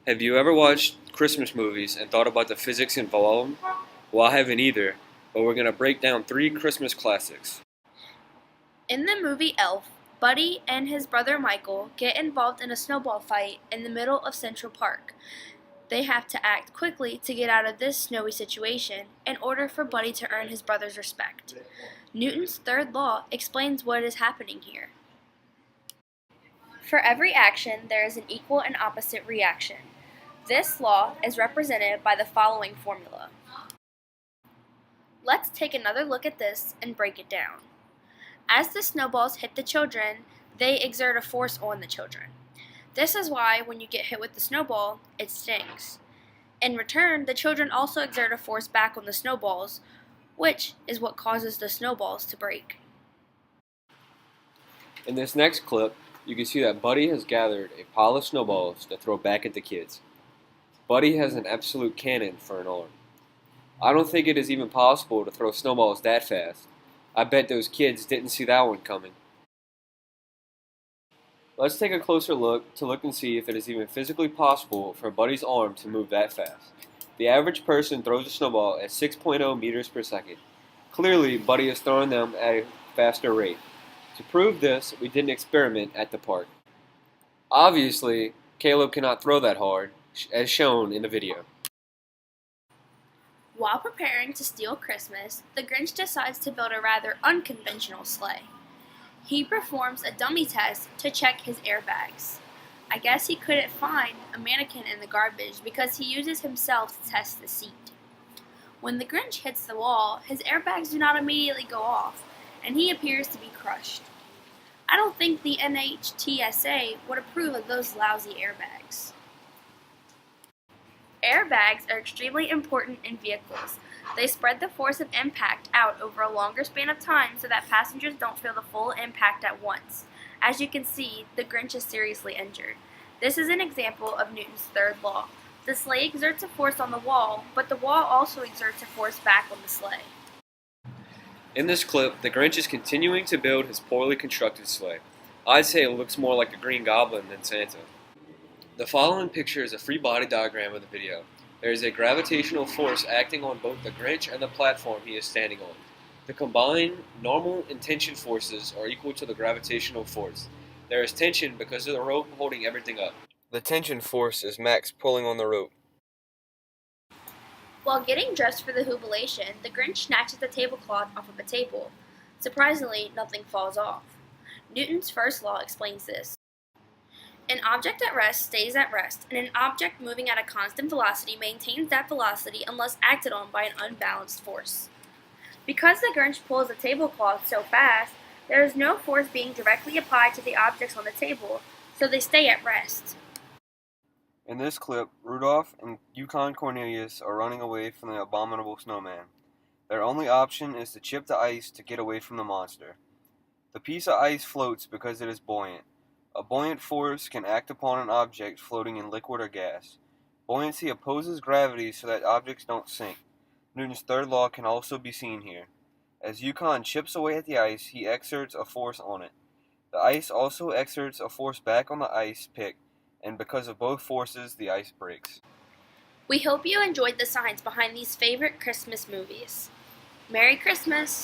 Have you ever watched Christmas movies and thought about the physics involved? Well, I haven't either, but we're going to break down three Christmas classics. In the movie Elf, Buddy and his brother Michael get involved in a snowball fight in the middle of Central Park. They have to act quickly to get out of this snowy situation in order for Buddy to earn his brother's respect. Newton's third law explains what is happening here. For every action, there is an equal and opposite reaction. This law is represented by the following formula. Let's take another look at this and break it down. As the snowballs hit the children, they exert a force on the children. This is why when you get hit with the snowball, it stings. In return, the children also exert a force back on the snowballs, which is what causes the snowballs to break. In this next clip, you can see that Buddy has gathered a pile of snowballs to throw back at the kids. Buddy has an absolute cannon for an arm. I don't think it is even possible to throw snowballs that fast. I bet those kids didn't see that one coming. Let's take a closer look and see if it is even physically possible for Buddy's arm to move that fast. The average person throws a snowball at 6.0 meters per second. Clearly, Buddy is throwing them at a faster rate. To prove this, we did an experiment at the park. Obviously, Caleb cannot throw that hard, as shown in the video. While preparing to steal Christmas, the Grinch decides to build a rather unconventional sleigh. He performs a dummy test to check his airbags. I guess he couldn't find a mannequin in the garbage because he uses himself to test the seat. When the Grinch hits the wall, his airbags do not immediately go off, and he appears to be crushed. I don't think the NHTSA would approve of those lousy airbags. Airbags are extremely important in vehicles. They spread the force of impact out over a longer span of time so that passengers don't feel the full impact at once. As you can see, the Grinch is seriously injured. This is an example of Newton's third law. The sleigh exerts a force on the wall, but the wall also exerts a force back on the sleigh. In this clip, the Grinch is continuing to build his poorly constructed sleigh. I'd say it looks more like a Green Goblin than Santa. The following picture is a free body diagram of the video. There is a gravitational force acting on both the Grinch and the platform he is standing on. The combined normal and tension forces are equal to the gravitational force. There is tension because of the rope holding everything up. The tension force is Max pulling on the rope. While getting dressed for the jubilation, the Grinch snatches the tablecloth off of a table. Surprisingly, nothing falls off. Newton's first law explains this. An object at rest stays at rest, and an object moving at a constant velocity maintains that velocity unless acted on by an unbalanced force. Because the Grinch pulls the tablecloth so fast, there is no force being directly applied to the objects on the table, so they stay at rest. In this clip, Rudolph and Yukon Cornelius are running away from the abominable snowman. Their only option is to chip the ice to get away from the monster. The piece of ice floats because it is buoyant. A buoyant force can act upon an object floating in liquid or gas. Buoyancy opposes gravity so that objects don't sink. Newton's third law can also be seen here. As Yukon chips away at the ice, he exerts a force on it. The ice also exerts a force back on the ice pick, and because of both forces, the ice breaks. We hope you enjoyed the science behind these favorite Christmas movies. Merry Christmas!